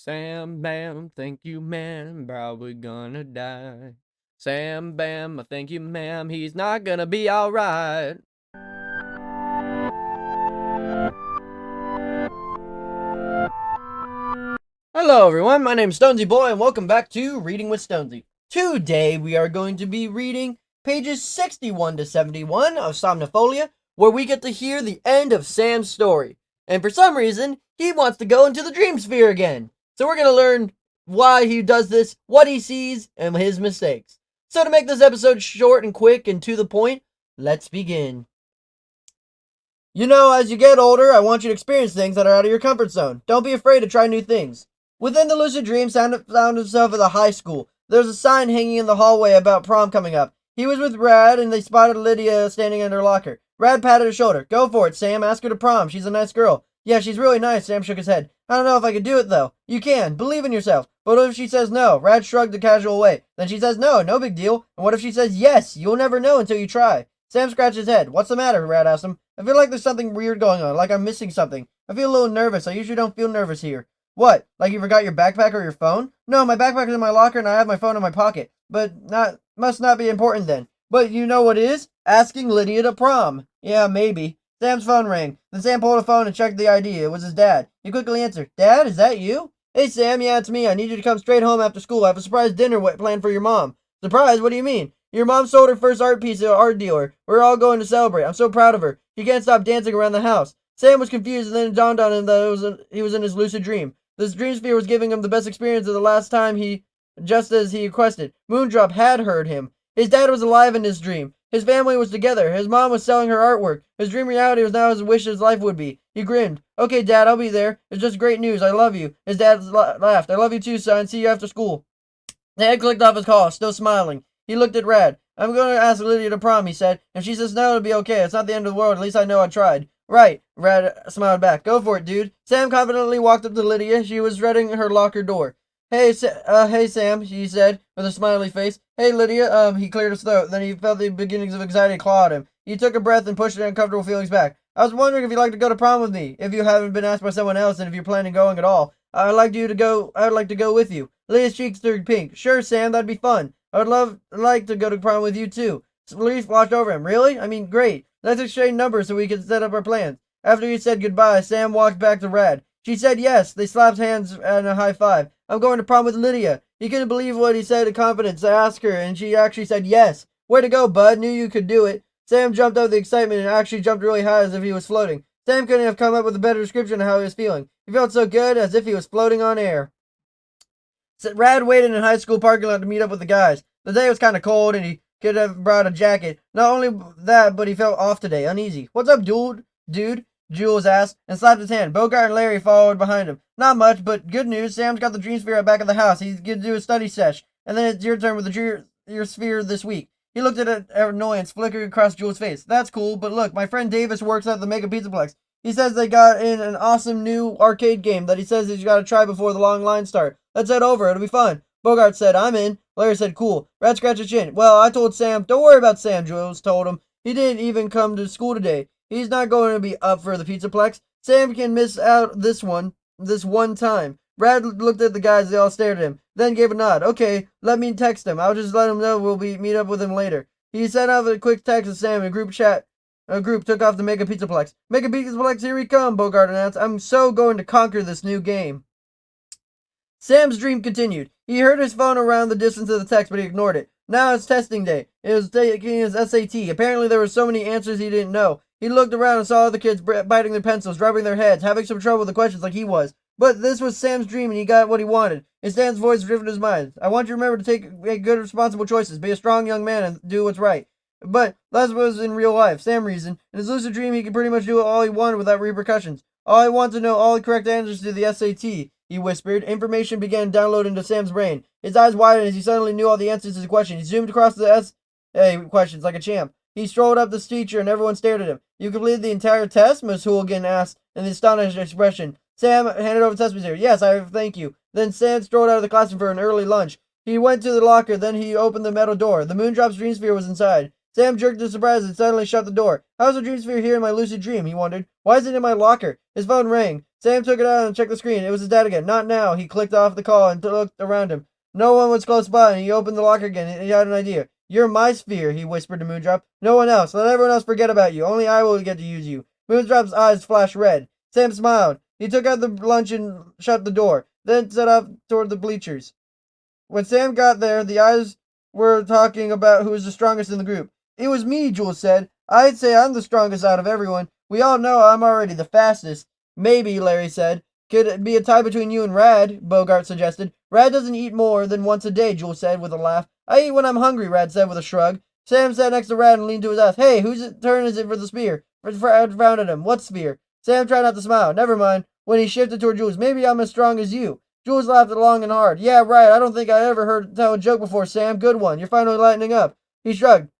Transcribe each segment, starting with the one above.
Sam Bam, thank you, ma'am, probably gonna die. Sam Bam, thank you, ma'am, he's not gonna be alright. Hello everyone, my name's Stonsey Boy and welcome back to Reading with Stonsey. Today we are going to be reading pages 61 to 71 of Somniphobia, where we get to hear the end of Sam's story. And for some reason, he wants to go into the dream sphere again. So we're going to learn why he does this, what he sees, and his mistakes. So to make this episode short and quick and to the point, let's begin. You know, as you get older, I want you to experience things that are out of your comfort zone. Don't be afraid to try new things. Within the lucid dream, Sam found himself at the high school. There was a sign hanging in the hallway about prom coming up. He was with Rad, and they spotted Lydia standing in her locker. Rad patted her shoulder. Go for it, Sam. Ask her to prom. She's a nice girl. Yeah, she's really nice. Sam shook his head. I don't know if I could do it, though. You can. Believe in yourself. But what if she says no? Rad shrugged a casual way. Then she says no. No big deal. And what if she says yes? You'll never know until you try. Sam scratched his head. What's the matter? Rad asked him. I feel like there's something weird going on, like I'm missing something. I feel a little nervous. I usually don't feel nervous here. What? Like you forgot your backpack or your phone? No, my backpack is in my locker and I have my phone in my pocket. Must not be important then. But you know what is? Asking Lydia to prom. Yeah, maybe. Sam's phone rang. Then Sam pulled a phone and checked the ID. It was his dad. He quickly answered. Dad, is that you? Hey Sam, yeah, it's me. I need you to come straight home after school. I have a surprise dinner planned for your mom. Surprise? What do you mean? Your mom sold her first art piece at an art dealer. We're all going to celebrate. I'm so proud of her. She can't stop dancing around the house. Sam was confused and then it dawned on him that he was in his lucid dream. This dream sphere was giving him the best experience of the last time just as he requested. Moondrop had heard him. His dad was alive in his dream. His family was together. His mom was selling her artwork. His dream reality was now as wish his life would be. He grinned. Okay, Dad, I'll be there. It's just great news. I love you. His dad laughed. I love you too, son. See you after school. Dad clicked off his call, still smiling. He looked at Rad. I'm going to ask Lydia to prom, he said. If she says no, it'll be okay. It's not the end of the world. At least I know I tried. Right, Rad smiled back. Go for it, dude. Sam confidently walked up to Lydia. She was shredding her locker door. Hey Sam, she said, with a smiley face. Hey, Lydia. He cleared his throat. Then he felt the beginnings of anxiety claw at him. He took a breath and pushed the uncomfortable feelings back. I was wondering if you'd like to go to prom with me, if you haven't been asked by someone else and if you're planning going at all. I would like to go with you. Lydia's cheeks turned pink. Sure, Sam, that'd be fun. I would like to go to prom with you too. Relief washed over him. Really? I mean, great. Let's exchange numbers so we can set up our plans. After he said goodbye, Sam walked back to Rad. She said yes. They slapped hands and a high five. I'm going to prom with Lydia. He couldn't believe what he said in confidence. I asked her, and she actually said yes. Way to go, bud. Knew you could do it. Sam jumped out of the excitement and actually jumped really high as if he was floating. Sam couldn't have come up with a better description of how he was feeling. He felt so good, as if he was floating on air. Rad waited in high school parking lot to meet up with the guys. The day was kind of cold, and he could have brought a jacket. Not only that, but he felt off today, uneasy. What's up, dude? Jules asked, and slapped his hand. Bogart and Larry followed behind him. Not much, but good news. Sam's got the dream sphere at back of the house. He's going to do a study sesh, and then it's your turn with your sphere this week. He looked at it, annoyance flickering across Jules' face. That's cool, but look, my friend Davis works at the Mega Pizza Plex. He says they got in an awesome new arcade game that he says he's got to try before the long lines start. Let's head over. It'll be fun. Bogart said, I'm in. Larry said, cool. Rad scratched his chin. Well, I told Sam. Don't worry about Sam, Jules told him. He didn't even come to school today. He's not going to be up for the Pizzaplex. Sam can miss out this one time. Brad looked at the guys. They all stared at him, then gave a nod. Okay, let me text him. I'll just let him know we'll meet up with him later. He sent out a quick text to Sam and a group took off to Mega Pizzaplex. Mega Pizzaplex, here we come, Bogart announced. I'm so going to conquer this new game. Sam's dream continued. He heard his phone around the distance of the text, but he ignored it. Now it's testing day. It was taking his SAT. Apparently there were so many answers he didn't know. He looked around and saw other kids biting their pencils, rubbing their heads, having some trouble with the questions like he was. But this was Sam's dream and he got what he wanted. His dad's voice drifted his mind. I want you to remember to make good, responsible choices. Be a strong young man and do what's right. But that was in real life. Sam reasoned. In his lucid dream, he could pretty much do all he wanted without repercussions. All I want to know all the correct answers to the SAT, he whispered. Information began downloading into Sam's brain. His eyes widened as he suddenly knew all the answers to the question. He zoomed across the essay questions like a champ. He strolled up to the teacher and everyone stared at him. You completed the entire test? Miss Hooligan asked in an astonished expression. Sam handed over the test material. Yes, thank you. Then Sam strolled out of the classroom for an early lunch. He went to the locker, then he opened the metal door. The Moondrop's dream sphere was inside. Sam jerked in surprise and suddenly shut the door. How's the dream sphere here in my lucid dream? He wondered. Why is it in my locker? His phone rang. Sam took it out and checked the screen. It was his dad again. Not now. He clicked off the call and looked around him. No one was close by, and he opened the locker again, and he had an idea. You're my sphere, he whispered to Moondrop. No one else. Let everyone else forget about you. Only I will get to use you. Moondrop's eyes flashed red. Sam smiled. He took out the lunch and shut the door, then set off toward the bleachers. When Sam got there, the eyes were talking about who was the strongest in the group. It was me, Jules said. I'd say I'm the strongest out of everyone. We all know I'm already the fastest. Maybe, Larry said. Could it be a tie between you and Rad? Bogart suggested. Rad doesn't eat more than once a day, Jules said with a laugh. I eat when I'm hungry, Rad said with a shrug. Sam sat next to Rad and leaned to his ass. Hey, whose turn is it for the spear? Rad frowned at him. What spear? Sam tried not to smile. Never mind. When he shifted toward Jules, maybe I'm as strong as you. Jules laughed long and hard. Yeah, right. I don't think I ever heard tell a joke before, Sam. Good one. You're finally lightening up. He shrugged.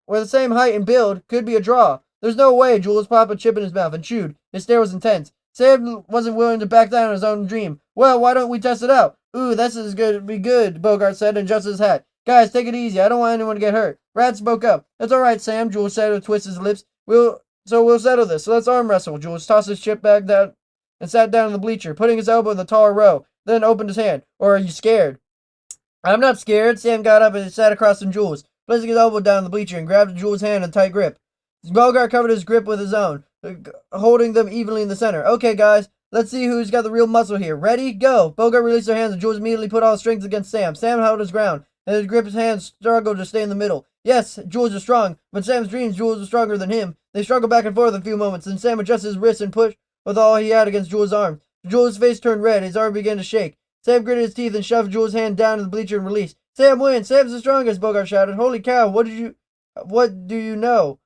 We're the same height and build. Could be a draw. There's no way. Jules popped a chip in his mouth and chewed. His stare was intense. Sam wasn't willing to back down on his own dream. Well, why don't we test it out? Ooh, this is going to be good, Bogart said and adjusted his hat. Guys, take it easy. I don't want anyone to get hurt. Rad spoke up. That's all right, Sam, Jules said and twisted his lips. We'll settle this. So let's arm wrestle. Jules tossed his chip bag down and sat down in the bleacher, putting his elbow in the taller row, then opened his hand. Or are you scared? I'm not scared. Sam got up and sat across from Jules, placing his elbow down in the bleacher and grabbed Jules' hand in a tight grip. Bogart covered his grip with his own, holding them evenly in the center. Okay, guys, let's see who's got the real muscle here. Ready? Go! Bogart released their hands and Jules immediately put all his strength against Sam. Sam held his ground, and his grip's hands struggled to stay in the middle. Yes, Jules was strong, but Sam's dreams Jules was stronger than him. They struggled back and forth a few moments, then Sam adjusted his wrists and pushed with all he had against Jules' arm. Jules' face turned red, his arm began to shake. Sam gritted his teeth and shoved Jules' hand down in the bleacher and released. Sam wins! Sam's the strongest, Bogart shouted. Holy cow, what do you know?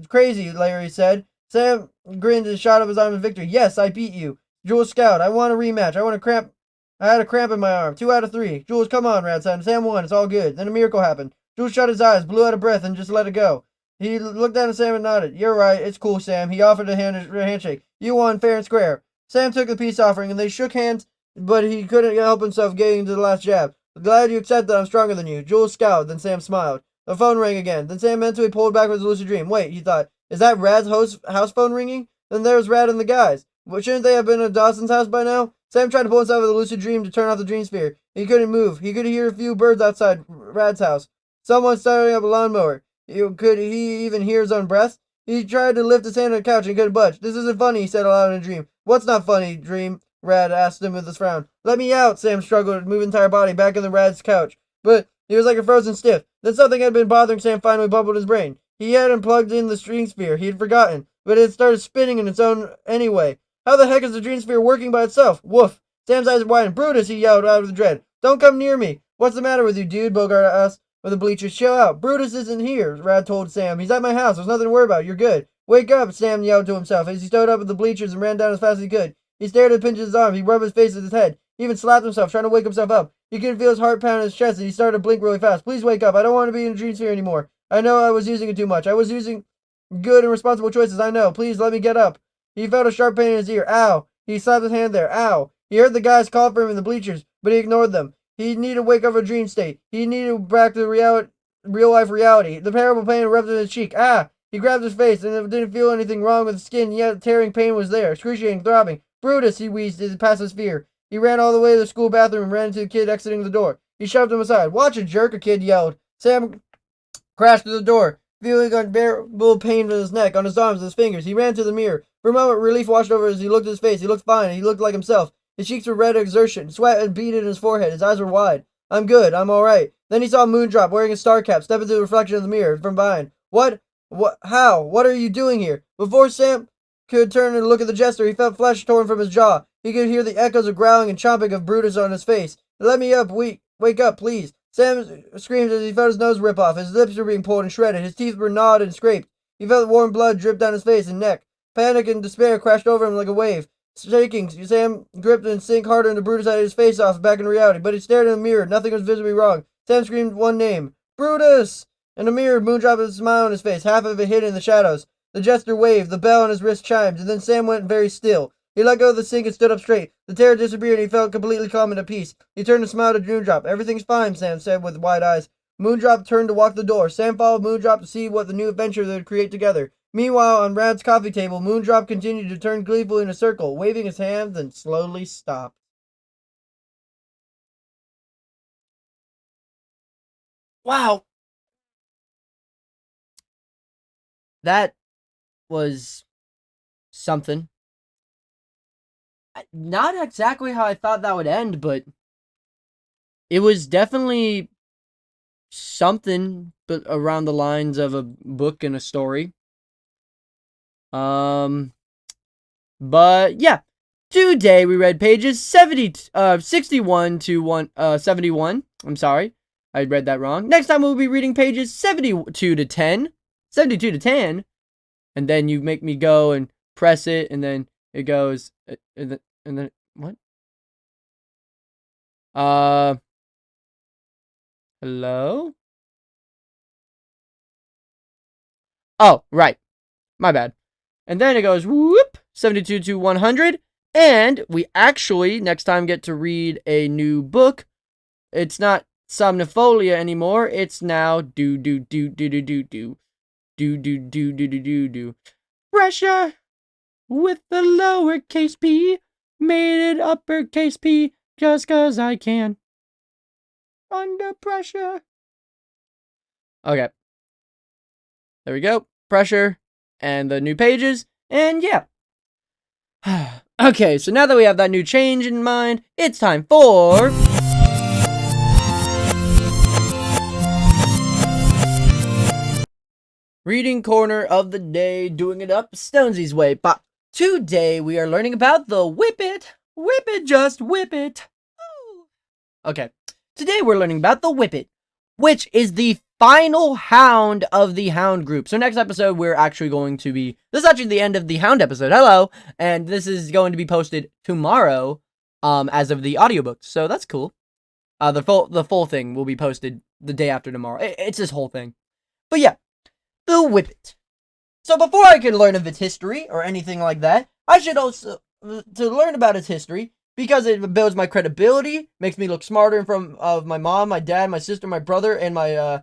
Crazy, Larry said. Sam grinned and shot up his arm in victory. Yes, I beat you. Jules scowled. I want a rematch. I had a cramp in my arm. 2 out of 3. Jules, come on, Rad said. Sam won. It's all good. Then a miracle happened. Jules shut his eyes, blew out a breath, and just let it go. He looked down at Sam and nodded. You're right. It's cool, Sam. He offered a handshake. You won fair and square. Sam took the peace offering, and they shook hands, but he couldn't help himself getting to the last jab. Glad you accept that I'm stronger than you. Jules scowled, then Sam smiled. The phone rang again. Then Sam mentally pulled back with his lucid dream. Wait, he thought, is that Rad's house phone ringing? Then there's Rad and the guys. But shouldn't they have been at Dawson's house by now? Sam tried to pull himself out of the lucid dream to turn off the dream sphere. He couldn't move. He could hear a few birds outside Rad's house. Someone starting up a lawnmower. Could he even hear his own breath? He tried to lift his hand on the couch and couldn't budge. This isn't funny, he said aloud in a dream. What's not funny, dream? Rad asked him with a frown. Let me out, Sam struggled to move his entire body back in the Rad's couch. But he was like a frozen stiff. Then something had been bothering Sam finally bubbled in his brain. He hadn't plugged in the dream sphere. He had forgotten. But it had started spinning in its own anyway. How the heck is the dream sphere working by itself? Woof. Sam's eyes widened. Brutus, he yelled out of dread. Don't come near me. What's the matter with you, dude? Bogart asked with the bleachers. Chill out. Brutus isn't here, Rad told Sam. He's at my house. There's nothing to worry about. You're good. Wake up, Sam yelled to himself as he stood up at the bleachers and ran down as fast as he could. He stared at the pinch of his arm. He rubbed his face with his head. He even slapped himself, trying to wake himself up. He could feel his heart pound in his chest, and he started to blink really fast. Please wake up. I don't want to be in a dream sphere anymore. I know I was using it too much. I was using good and responsible choices. I know. Please let me get up. He felt a sharp pain in his ear. Ow. He slapped his hand there. Ow. He heard the guys call for him in the bleachers, but he ignored them. He needed to wake up from a dream state. He needed back to the real-life reality. The terrible pain erupted in his cheek. Ah! He grabbed his face, and it didn't feel anything wrong with his skin, yet the tearing pain was there, excruciating, throbbing. Brutus, he wheezed past his fear. He ran all the way to the school bathroom and ran into the kid exiting the door. He shoved him aside. Watch it, jerk, a kid yelled. Sam crashed through the door, feeling unbearable pain in his neck, on his arms, and his fingers. He ran to the mirror. For a moment, relief washed over as he looked at his face. He looked fine, and he looked like himself. His cheeks were red with exertion. Sweat had beaded in his forehead. His eyes were wide. I'm good. I'm all right. Then he saw Moondrop wearing a star cap step into the reflection of the mirror from behind. What? How? What are you doing here? Before Sam could turn and look at the jester, he felt flesh torn from his jaw. He could hear the echoes of growling and chomping of Brutus on his face. Let me up. Wake up, please. Sam screamed as he felt his nose rip off. His lips were being pulled and shredded. His teeth were gnawed and scraped. He felt warm blood drip down his face and neck. Panic and despair crashed over him like a wave. Shaking, Sam gripped and sank harder into Brutus out of his face off back in reality, but he stared in the mirror. Nothing was visibly wrong. Sam screamed one name. Brutus! In the mirror, Moondrop had a smile on his face, half of it hidden in the shadows. The jester waved, the bell on his wrist chimed, and then Sam went very still. He let go of the sink and stood up straight. The terror disappeared and he felt completely calm and at peace. He turned and smiled at Moondrop. Everything's fine, Sam said with wide eyes. Moondrop turned to walk the door. Sam followed Moondrop to see what the new adventure they would create together. Meanwhile, on Rad's coffee table, Moondrop continued to turn gleefully in a circle, waving his hands and slowly stopped. Wow. That was something. Not exactly how I thought that would end, but it was definitely something but around the lines of a book and a story. But yeah. Today we read pages 61 to 71. I'm sorry. I read that wrong. Next time we'll be reading pages 72 to 10. 72 to 10. And then you make me go and press it, and then it goes, and then what? Hello? Oh, right. My bad. And then it goes, whoop, 72 to 100. And we actually, next time, get to read a new book. It's not Somniphobia anymore. It's now do. Pressure with the lowercase p. Made it uppercase P just 'cause I can. Under pressure. Okay. There we go. Pressure and the new pages. And yeah. Okay, so now that we have that new change in mind, it's time for Reading Corner of the Day, doing it up Stonsey's way. But today we are learning about the Whippet. Whippet, just Whippet. Okay, today we're learning about the Whippet, which is the final hound of the hound group. So next episode, we're actually going to be... This is actually the end of the hound episode. Hello! And this is going to be posted tomorrow, as of the audiobook. So that's cool. The full thing will be posted the day after tomorrow. It's this whole thing. But yeah, the Whippet. So before I can learn of its history or anything like that, I should also... To learn about its history, because it builds my credibility, makes me look smarter in front of my mom, my dad, my sister, my brother, and my,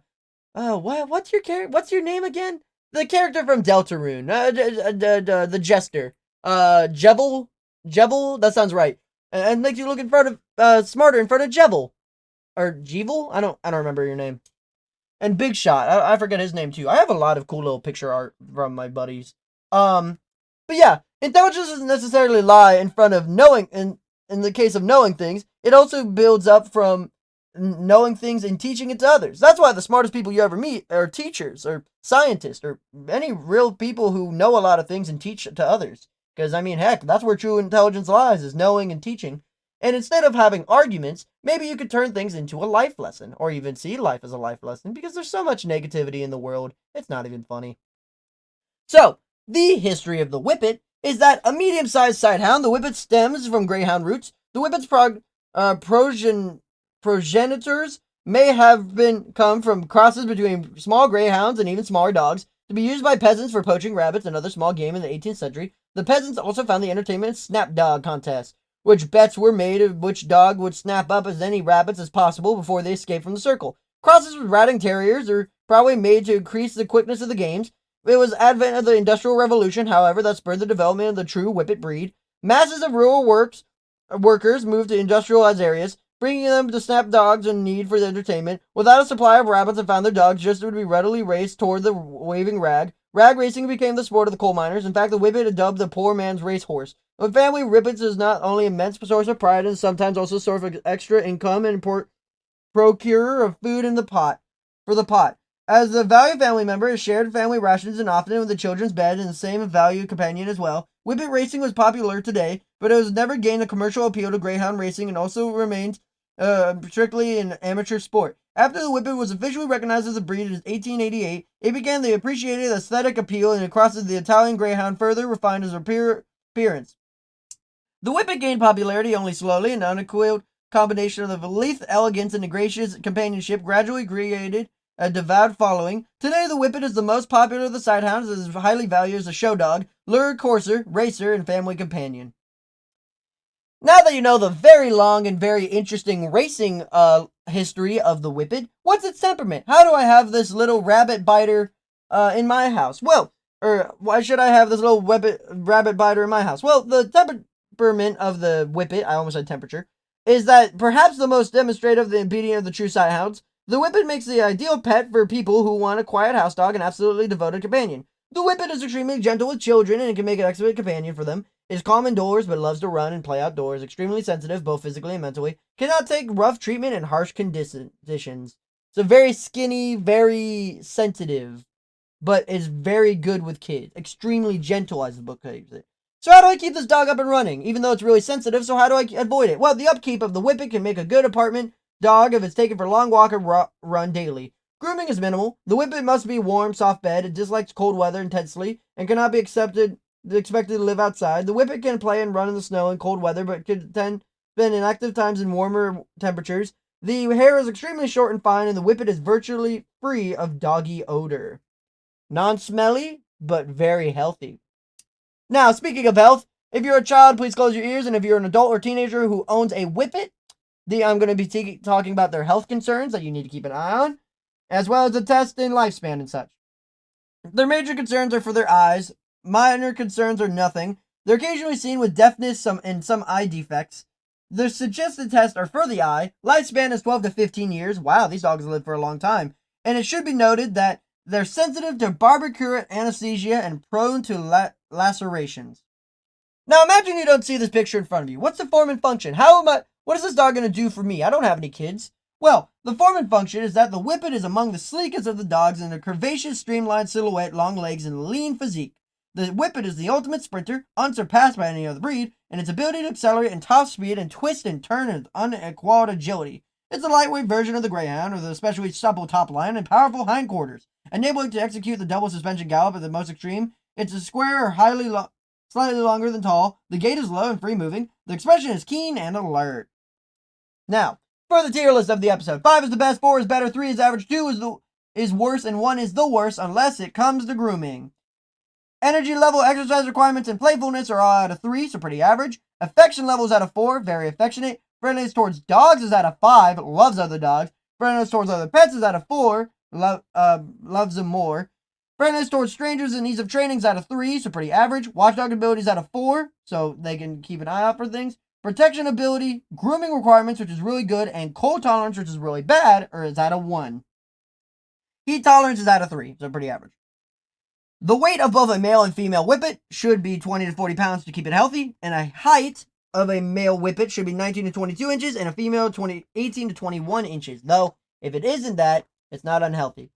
what's your name again? The character from Deltarune, the Jester, Jebel, that sounds right, and makes you look in front of, smarter in front of Jebel, or Jeevel, I don't remember your name, and Big Shot, I forget his name too. I have a lot of cool little picture art from my buddies, but yeah, intelligence doesn't necessarily lie in front of knowing, in the case of knowing things, it also builds up from knowing things and teaching it to others. That's why the smartest people you ever meet are teachers or scientists or any real people who know a lot of things and teach to others. Because, I mean, heck, that's where true intelligence lies, is knowing and teaching. And instead of having arguments, maybe you could turn things into a life lesson, or even see life as a life lesson, because there's so much negativity in the world, it's not even funny. So, the history of the Whippet is that a medium-sized sighthound, the Whippet stems from greyhound roots. The Whippet's progenitors may have come from crosses between small greyhounds and even smaller dogs, to be used by peasants for poaching rabbits and other small game in the 18th century. The peasants also found the entertainment in snap dog contests, which bets were made of which dog would snap up as many rabbits as possible before they escaped from the circle. Crosses with ratting terriers are probably made to increase the quickness of the games. It was the advent of the Industrial Revolution, however, that spurred the development of the true Whippet breed. Masses of rural workers moved to industrialized areas, bringing them to snap dogs in need for entertainment. Without a supply of rabbits and found their dogs just would be readily raced toward the waving rag. Rag racing became the sport of the coal miners. In fact, the Whippet is dubbed the poor man's racehorse. The family Whippets is not only an immense source of pride and sometimes also a source of extra income and procurer of food in the pot for the pot. As the value family member, is shared family rations and often with the children's bed and the same value companion as well. Whippet racing was popular today, but it has never gained a commercial appeal to greyhound racing and also remains strictly an amateur sport. After the Whippet was officially recognized as a breed in 1888, it began the appreciated aesthetic appeal and crosses the Italian greyhound, further refined as appearance. The Whippet gained popularity only slowly, an unequivocal combination of lithe elegance and gracious companionship gradually created a devout following. Today, the Whippet is the most popular of the sighthounds and is highly valued as a show dog, lure courser, racer, and family companion. Now that you know the very long and very interesting racing history of the Whippet, what's its temperament? How do I have this little rabbit biter in my house? Well, or why should I have this little rabbit biter in my house? Well, the temperament of the Whippet, I almost said temperature, is that perhaps the most demonstrative and obedient of the true sight hounds. The Whippet makes the ideal pet for people who want a quiet house dog and absolutely devoted companion. The Whippet is extremely gentle with children and can make an excellent companion for them. It is calm indoors but loves to run and play outdoors. Extremely sensitive, both physically and mentally. Cannot take rough treatment and harsh conditions. So very skinny, very sensitive, but is very good with kids. Extremely gentle, as the book calls it. So how do I keep this dog up and running? Even though it's really sensitive, so how do I avoid it? Well, the upkeep of the Whippet can make a good apartment dog if it's taken for a long walk or run daily. Grooming is minimal. The Whippet must be warm, soft bed. It dislikes cold weather intensely and cannot be expected to live outside. The Whippet can play and run in the snow in cold weather, but could spend inactive times in warmer temperatures. The hair is extremely short and fine, and the Whippet is virtually free of doggy odor. Non-smelly, but very healthy. Now, speaking of health, if you're a child, please close your ears, and if you're an adult or teenager who owns a Whippet, I'm going to be talking about their health concerns that you need to keep an eye on, as well as the test in lifespan and such. Their major concerns are for their eyes. Minor concerns are nothing. They're occasionally seen with deafness and some eye defects. The suggested tests are for the eye. Lifespan is 12 to 15 years. Wow, these dogs live for a long time. And it should be noted that they're sensitive to barbiturate anesthesia and prone to lacerations. Now imagine you don't see this picture in front of you. What's the form and function? What is this dog going to do for me? I don't have any kids. Well, the form and function is that the Whippet is among the sleekest of the dogs in a curvaceous, streamlined silhouette, long legs, and lean physique. The Whippet is the ultimate sprinter, unsurpassed by any other breed, and its ability to accelerate in top speed and twist and turn with unequaled agility. It's a lightweight version of the Greyhound, with an especially supple top line and powerful hindquarters, enabling it to execute the double suspension gallop at the most extreme. It's a square or slightly longer than tall. The gait is low and free-moving. The expression is keen and alert. Now, for the tier list of the episode, 5 is the best, 4 is better, 3 is average, 2 is worse, and 1 is the worst unless it comes to grooming. Energy level, exercise requirements, and playfulness are all out of 3, so pretty average. Affection level is out of 4, very affectionate. Friendliness towards dogs is out of 5, loves other dogs. Friendliness towards other pets is out of 4, loves them more. Friendliness towards strangers and ease of training is out of 3, so pretty average. Watchdog ability is out of 4, so they can keep an eye out for things. Protection ability, grooming requirements, which is really good, and cold tolerance, which is really bad, is out of 1. Heat tolerance is out of 3, so pretty average. The weight of both a male and female Whippet should be 20 to 40 pounds to keep it healthy, and a height of a male Whippet should be 19 to 22 inches, and a female 18 to 21 inches. Though, if it isn't that, it's not unhealthy.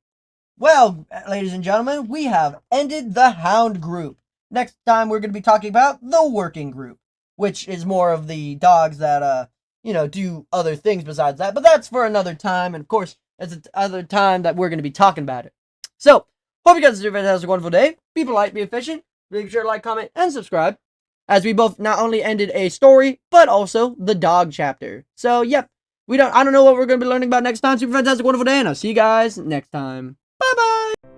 Well, ladies and gentlemen, we have ended the Hound group. Next time, we're going to be talking about the Working group, which is more of the dogs that, do other things besides that. But that's for another time, and of course, it's another time that we're going to be talking about it. So, hope you guys have a fantastic, wonderful day. Be polite, be efficient. Make sure to like, comment, and subscribe, as we both not only ended a story, but also the dog chapter. So, yep. I don't know what we're going to be learning about next time. Super fantastic, wonderful day, and I'll see you guys next time. Bye-bye!